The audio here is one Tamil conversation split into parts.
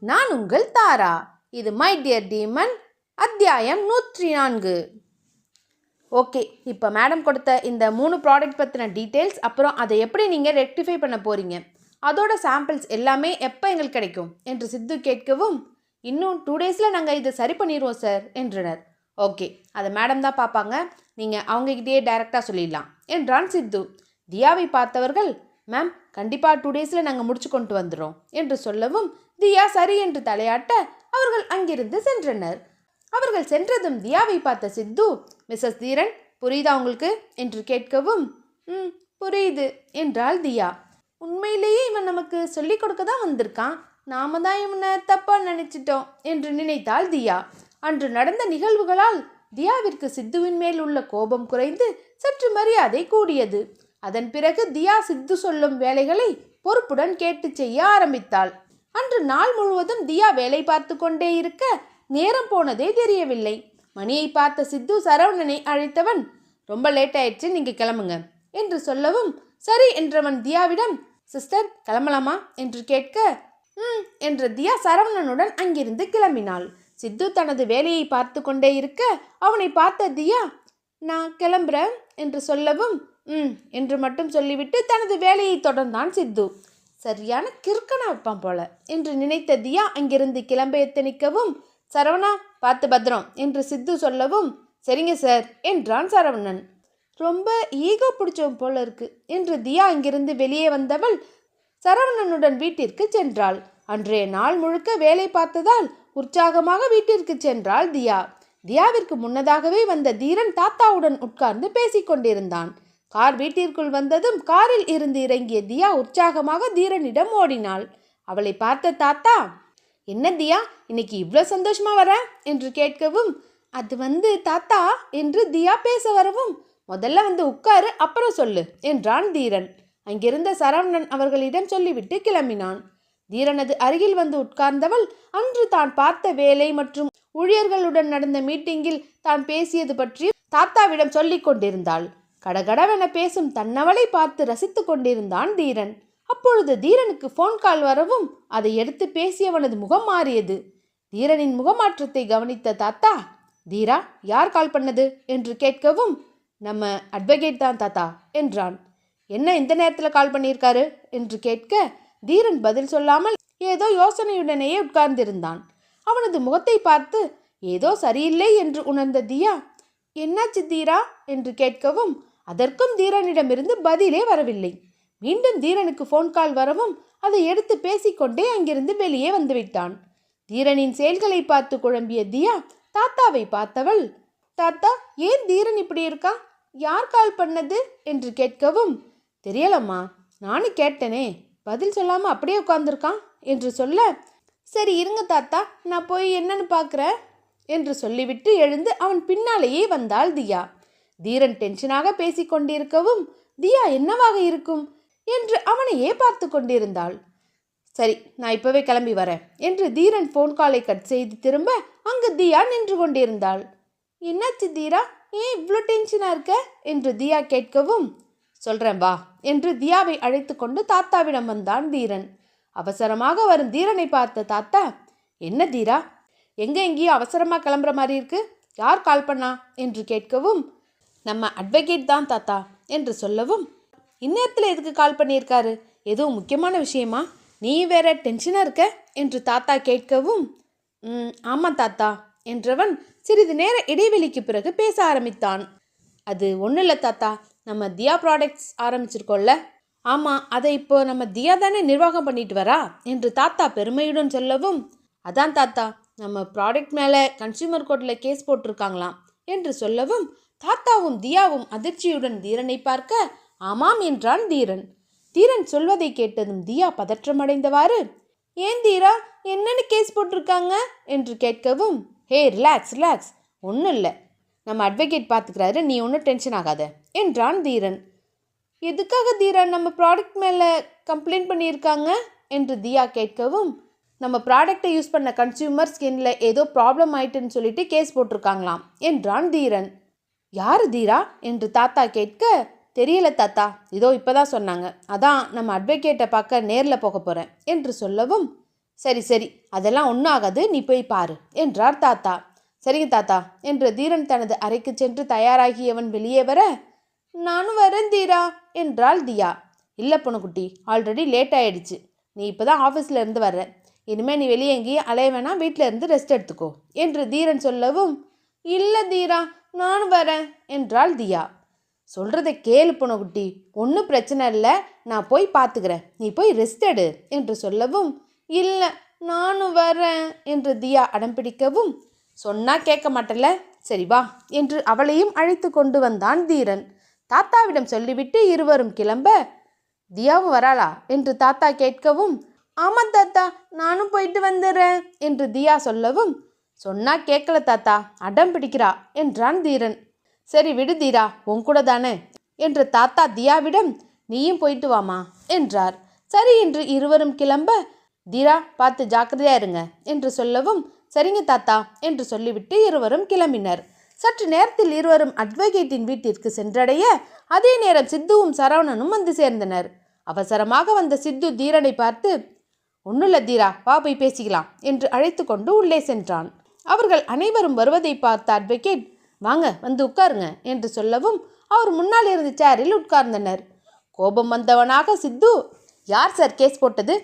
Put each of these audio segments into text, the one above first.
நான் உங்கள் தாரா. இது மை டியர் டீமன் அத்தியாயம் 104. ஓகே, இப்போ மேடம் கொடுத்த இந்த 3 ப்ராடக்ட் பற்றின டீட்டெயில்ஸ், அப்புறம் அதை எப்படி நீங்கள் ரெக்டிஃபை பண்ண போகிறீங்க, அதோட சாம்பிள்ஸ் எல்லாமே எப்போ எங்களுக்கு கிடைக்கும் என்று சித்து கேட்கவும், இன்னும் 2 டேஸில் நாங்கள் இதை சரி பண்ணிடுவோம் சார் என்றனர். ஓகே, அதை மேடம் தான் பார்ப்பாங்க, நீங்கள் அவங்ககிட்டயே டைரெக்டாக சொல்லிடலாம் என்றான் சித்து. தியாவை பார்த்தவர்கள், மேம் கண்டிப்பாக 2 டேஸில் நாங்கள் முடிச்சு கொண்டு வந்துடுறோம் என்று சொல்லவும், தியா சரி என்று தலையாட்ட அவர்கள் அங்கிருந்து சென்றனர். அவர்கள் சென்றதும் தியாவை பார்த்த சித்து, மிஸ்ஸஸ் தீரன் புரியுதா உங்களுக்கு என்று கேட்கவும், புரியுது என்றாள் தியா. உண்மையிலேயே இவன் நமக்கு சொல்லிக் கொடுக்க தான் வந்திருக்கான், நாம தான் இவனை தப்பாக நினைச்சிட்டோம் என்று நினைத்தாள் தியா. அன்று நடந்த நிகழ்வுகளால் தியாவிற்கு சித்துவின் மேல் உள்ள கோபம் குறைந்து சற்று மரியாதை கூடியது. அதன் பிறகு தியா சித்து சொல்லும் வேலைகளை பொறுப்புடன் கேட்டு செய்ய ஆரம்பித்தாள். அன்று நாள் முழுவதும் தியா வேலை பார்த்து கொண்டே இருக்க நேரம் போனதே தெரியவில்லை. மணியை பார்த்த சித்து சரவணனை அழைத்தவன், ரொம்ப லேட் ஆயிடுச்சு, நீங்கள் கிளம்புங்க என்று சொல்லவும், சரி என்றவன் தியாவிடம், சிஸ்டர் கிளம்பலாமா என்று கேட்க, என்ற தியா சரவணனுடன் அங்கிருந்து கிளம்பினாள். சித்து தனது வேலையை பார்த்து கொண்டே இருக்க அவனை பார்த்த தியா, நான் கிளம்புறேன் என்று சொல்லவும், என்று மட்டும் சொல்லிவிட்டு தனது வேலையை தொடர்ந்தான் சித்து. சரியான கிறுக்கனா வைப்பான் போல என்று நினைத்த தியா அங்கிருந்து கிளம்ப எத்தனிக்கவும், சரவணா பார்த்து பத்திரம் என்று சித்து சொல்லவும், சரிங்க சார் என்றான் சரவணன். ரொம்ப ஈகோ பிடிச்சவன் போல இருக்கு என்று தியா அங்கிருந்து வெளியே வந்தவள் சரவணனுடன் வீட்டிற்கு சென்றாள். அன்றைய நாள் முழுக்க வேலை பார்த்ததால் உற்சாகமாக வீட்டிற்கு சென்றாள் தியா. தியாவிற்கு முன்னதாகவே வந்த தீரன் தாத்தாவுடன் உட்கார்ந்து பேசிக்கொண்டிருந்தான். கார் வீட்டிற்குள் வந்ததும் காரில் இருந்து இறங்கிய தியா உற்சாகமாக தீரனிடம் ஓடினாள். அவளை பார்த்த தாத்தா, என்ன தியா இன்னைக்கு இவ்வளோ சந்தோஷமா வர என்று கேட்கவும், அது தாத்தா என்று தியா பேச வரவும், முதல்ல உட்காரு அப்புறம் சொல்லு என்றான் தீரன். அங்கிருந்த சரவணன் அவர்களிடம் சொல்லிவிட்டு கிளம்பினான். தீரனது அருகில் உட்கார்ந்தவள் அன்று தான் பார்த்த வேலை மற்றும் ஊழியர்களுடன் நடந்த மீட்டிங்கில் தான் பேசியது பற்றி தாத்தாவிடம் சொல்லிக் கொண்டிருந்தாள். கடகடவென பேசும் தன்னவளை பார்த்து ரசித்து கொண்டிருந்தான் தீரன். அப்பொழுது தீரனுக்கு போன் கால் வரவும் அதை எடுத்து பேசியவனது முகம் மாறியது. தீரனின் முகமாற்றத்தை கவனித்த தாத்தா, தீரா யார் கால் பண்ணது என்று கேட்கவும், நம்ம அட்வொகேட் தான் தாத்தா என்றான். என்ன இந்த நேரத்தில் கால் பண்ணியிருக்காரு என்று கேட்க, தீரன் பதில் சொல்லாமல் ஏதோ யோசனையுடனேயே உட்கார்ந்திருந்தான். அவனது முகத்தை பார்த்து ஏதோ சரியில்லை என்று உணர்ந்த தியா, என்னாச்சு தீரா என்று கேட்கவும், அதற்கும் தீரனிடமிருந்து பதிலே வரவில்லை. மீண்டும் தீரனுக்கு போன் கால் வரவும் அதை எடுத்து பேசிக்கொண்டே அங்கிருந்து வெளியே வந்துவிட்டான். தீரனின் செயல்களை பார்த்து குழம்பிய தியா தாத்தாவை பார்த்தவள், தாத்தா ஏன் தீரன் இப்படி இருக்கா, யார் கால் பண்ணது என்று கேட்கவும், தெரியலம்மா, நானும் கேட்டனே, பதில் சொல்லாம அப்படியே உட்கார்ந்துருக்கான் என்று சொல்ல, சரி இருங்க தாத்தா, நான் போய் என்னன்னு பார்க்குறேன் என்று சொல்லிவிட்டு எழுந்து அவன் பின்னாலேயே வந்தாள் தியா. தீரன் டென்ஷனாக பேசிக்கொண்டிருக்கவும் தியா என்னவாக இருக்கும் என்று அவனையே பார்த்து கொண்டிருந்தாள். சரி நான் இப்பவே கிளம்பி வரேன் என்று தீரன் போன் காலை கட் செய்து திரும்ப அங்கு தியா நின்று கொண்டிருந்தாள். என்னாச்சு தீரா, ஏன் இவ்வளோ டென்ஷனா இருக்க என்று தியா கேட்கவும், சொல்றேன் வா என்று தியாவை அழைத்து கொண்டு தாத்தாவிடம் வந்தான் தீரன். அவசரமாக வரும் தீரனை பார்த்த தாத்தா, என்ன தீரா எங்கேயும் அவசரமாக கிளம்புற மாதிரி இருக்கு, யார் கால் பண்ணா என்று கேட்கவும், நம்ம அட்வொகேட் தான் தாத்தா என்று சொல்லவும், இந்நேரத்தில் எதுக்கு கால் பண்ணியிருக்காரு, எதுவும் முக்கியமான விஷயமா, நீ வேற டென்ஷனாக இருக்க என்று தாத்தா கேட்கவும், ஆமாம் தாத்தா என்றவன் சிறிது நேர இடைவெளிக்கு பிறகு பேச ஆரம்பித்தான். அது ஒன்றும் இல்லை தாத்தா, நம்ம தியா ப்ராடக்ட்ஸ் ஆரம்பிச்சிருக்கோம்ல, ஆமாம் அதை இப்போ நம்ம தியா தானே நிர்வாகம் பண்ணிட்டு வரா என்று தாத்தா பெருமையுடன் சொல்லவும், அதான் தாத்தா நம்ம ப்ராடக்ட் மேலே கன்சியூமர் கோர்ட்டில் கேஸ் போட்டிருக்காங்களாம் என்று சொல்லவும், தாத்தாவும் தியாவும் அதிர்ச்சியுடன் தீரனை பார்க்க, ஆமாம் என்றான் தீரன். தீரன் சொல்வதை கேட்டதும் தியா பதற்றமடைந்தவாறு, ஏன் தீரா என்னன்னு கேஸ் போட்டிருக்காங்க என்று கேட்கவும், ஹே ரிலாக்ஸ் ஒன்றும் இல்லை, நம்ம அட்வொகேட் பார்த்துக்கிறாரு, நீ ஒன்றும் டென்ஷன் ஆகாத என்றான் தீரன். எதுக்காக தீரா நம்ம ப்ராடக்ட் மேலே கம்ப்ளைண்ட் பண்ணியிருக்காங்க என்று தியா கேட்கவும், நம்ம ப்ராடக்டை யூஸ் பண்ண கன்சியூமர் ஸ்கின்ல ஏதோ ப்ராப்ளம் ஆயிட்டுன்னு சொல்லிட்டு கேஸ் போட்டிருக்காங்களாம் என்றான் தீரன். யாரு தீரா என்று தாத்தா கேட்க, தெரியல தாத்தா, இதோ இப்போதான் சொன்னாங்க, அதான் நம்ம அட்வொகேட்டை பார்க்க நேரில் போக போகிறேன் என்று சொல்லவும், சரி சரி, அதெல்லாம் ஒன்றும் ஆகாது, நீ போய் பாரு என்றார் தாத்தா. சரிங்க தாத்தா என்று தீரன் தனது அறைக்கு சென்று தயாராகியவன் வெளியே வர, நானும் வரேன் தீரா என்றாள் தியா. இல்லை பொண்ணுக்குட்டி, ஆல்ரெடி லேட் ஆயிடுச்சு. நீ இப்போ தான் ஆஃபீஸில் இருந்து வர்ற. இனிமேல் நீ வெளியே எங்கேயும் அலைய வேணாம், வீட்டில் இருந்து ரெஸ்ட் எடுத்துக்கோ என்று தீரன் சொல்லவும், இல்லை தீரா, நானும் வரேன் என்றாள் தியா. சொல்கிறத கேளு பொண்ணுக்குட்டி, ஒன்றும் பிரச்சனை இல்லை, நான் போய் பார்த்துக்கிறேன், நீ போய் ரெஸ்ட் எடு என்று சொல்லவும், இல்லை நானும் வரேன் என்று தியா அடம்பிடிக்கவும், சொன்னா கேட்க மாட்டல, சரி வா என்று அவளையும் அழைத்து கொண்டு வந்தான் தீரன். தாத்தாவிடம் சொல்லிவிட்டு இருவரும் கிளம்ப, தியாவும் வராளா என்று தாத்தா கேட்கவும், ஆமாம் தாத்தா, நானும் போயிட்டு வந்துடுறேன் என்று தியா சொல்லவும், சொன்னா கேட்கல தாத்தா, அடம் பிடிக்கிறா என்றான் தீரன். சரி விடு தீரா, உன் கூட தானே என்று தாத்தா தியாவிடம், நீயும் போயிட்டு வாமா என்றார். சரி என்று இருவரும் கிளம்ப, தீரா பார்த்து ஜாக்கிரதையா இருங்க என்று சொல்லவும், சரிங்க தாத்தா என்று சொல்லிவிட்டு இருவரும் கிளம்பினர். சற்று நேரத்தில் இருவரும் அட்வொகேட்டின் வீட்டிற்கு சென்றடைய, அதே நேரம் சித்துவும் சரவணனும் வந்து சேர்ந்தனர். அவசரமாக வந்த சித்து தீரனை பார்த்து, ஒன்னுல்ல தீரா, வா போய் பேசிக்கலாம் என்று அழைத்து கொண்டு உள்ளே சென்றான். அவர்கள் அனைவரும் வருவதை பார்த்த அட்வொகேட், வாங்க வந்து உட்காருங்க என்று சொல்லவும், அவர் முன்னால் இருந்த சேரில் உட்கார்ந்தனர். கோபம் வந்தவனாக சித்து, யார் சார் கேஸ் போட்டது?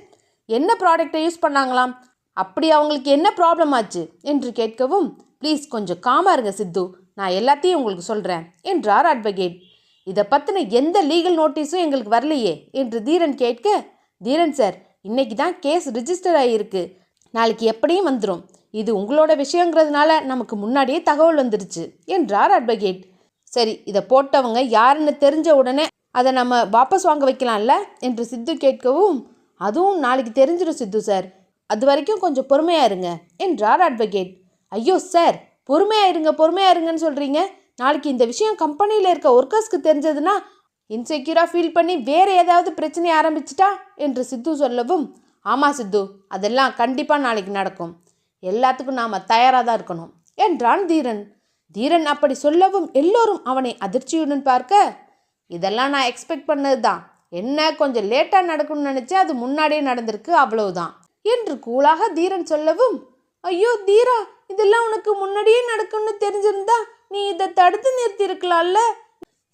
என்ன ப்ராடக்டை யூஸ் பண்ணாங்களாம்? அப்படி அவங்களுக்கு என்ன ப்ராப்ளம் ஆச்சு என்று கேட்கவும், ப்ளீஸ் கொஞ்சம் காமா இருங்க சித்து, நான் எல்லாத்தையும் உங்களுக்கு சொல்கிறேன் என்றார் அட்வொகேட். இதை பற்றின எந்த லீகல் நோட்டீஸும் எங்களுக்கு வரலையே என்று தீரன் கேட்க, தீரன் சார், இன்னைக்கு தான் கேஸ் ரிஜிஸ்டர் ஆகியிருக்கு, நாளைக்கு எப்படியும் வந்துடும். இது உங்களோட விஷயங்கிறதுனால நமக்கு முன்னாடியே தகவல் வந்துடுச்சு என்றார் அட்வொகேட். சரி, இதை போட்டவங்க யாருன்னு தெரிஞ்ச உடனே அதை நம்ம வாபஸ் வாங்க வைக்கலாம்ல என்று சித்து கேட்கவும், அதுவும் நாளைக்கு தெரிஞ்சிடும் சித்து சார், அது வரைக்கும் கொஞ்சம் பொறுமையாக இருங்க என்றார் அட்வொகேட். ஐயோ சார், பொறுமையாக இருங்கன்னு சொல்கிறீங்க. நாளைக்கு இந்த விஷயம் கம்பெனியில் இருக்க ஒர்க்கர்ஸ்க்கு தெரிஞ்சதுன்னா இன்செக்யூராக ஃபீல் பண்ணி வேறு ஏதாவது பிரச்சனை ஆரம்பிச்சிட்டா என்று சித்து சொல்லவும், ஆமாம் சித்து, அதெல்லாம் கண்டிப்பாக நாளைக்கு நடக்கும், எல்லாத்துக்கும் நாம் தயாராக தான் இருக்கணும் என்றான் தீரன். தீரன் அப்படி சொல்லவும் எல்லோரும் அவனை அதிர்ச்சியுடன் பார்க்க, இதெல்லாம் நான் எக்ஸ்பெக்ட் பண்ணது தான், என்ன கொஞ்சம் லேட்டாக நடக்கும்னு நினச்சேன், அது முன்னாடியே நடந்திருக்கு, அவ்வளவுதான் என்று கூலாக தீரன் சொல்லவும், ஐயோ தீரா, இதெல்லாம் உனக்கு முன்னாடியே நடக்கும்னு தெரிஞ்சிருந்தா நீ இதை தடுத்து நிறுத்தி இருக்கலாம்ல,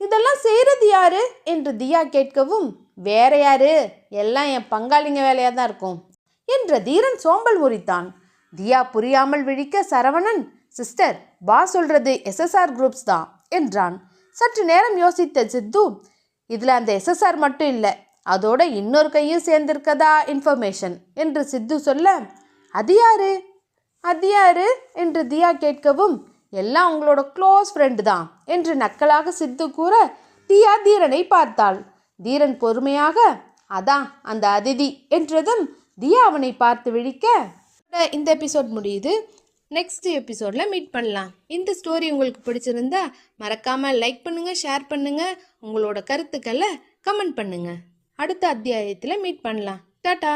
இதெல்லாம் செய்கிறது யாரு என்று தியா கேட்கவும், வேற யாரு, எல்லாம் என் பங்காளிங்க வேலையாக தான் இருக்கும் என்ற தீரன் சோம்பல் முறித்தான். தியா புரியாமல் விழிக்க சரவணன், சிஸ்டர், பாஸ் சொல்றது எஸ்எஸ்ஆர் குரூப்ஸ் தான் என்றான். சற்று நேரம் யோசித்த சித்து, இதில் அந்த எஸ்எஸ்ஆர் மட்டும் இல்லை, அதோட இன்னொரு கையும் சேர்ந்திருக்கதா இன்ஃபர்மேஷன் என்று சித்து சொல்ல, அது யாரு என்று தியா கேட்கவும், எல்லாம் உங்களோட க்ளோஸ் ஃப்ரெண்டு தான் என்று நக்கலாக சித்து கூற, தியா தீரனை பார்த்தாள். தீரன் பொறுமையாக, அதான் அந்த அதிதி என்றதும் தியா அவனை பார்த்து விழிக்க, இந்த எபிசோட் முடியுது. நெக்ஸ்ட் எபிசோடில் மீட் பண்ணலாம். இந்த ஸ்டோரி உங்களுக்கு பிடிச்சிருந்தா மறக்காமல் லைக் பண்ணுங்கள், ஷேர் பண்ணுங்கள், உங்களோட கருத்துக்களை கமெண்ட் பண்ணுங்கள். அடுத்த அத்தியாயத்தில் மீட் பண்ணலாம். டாடா.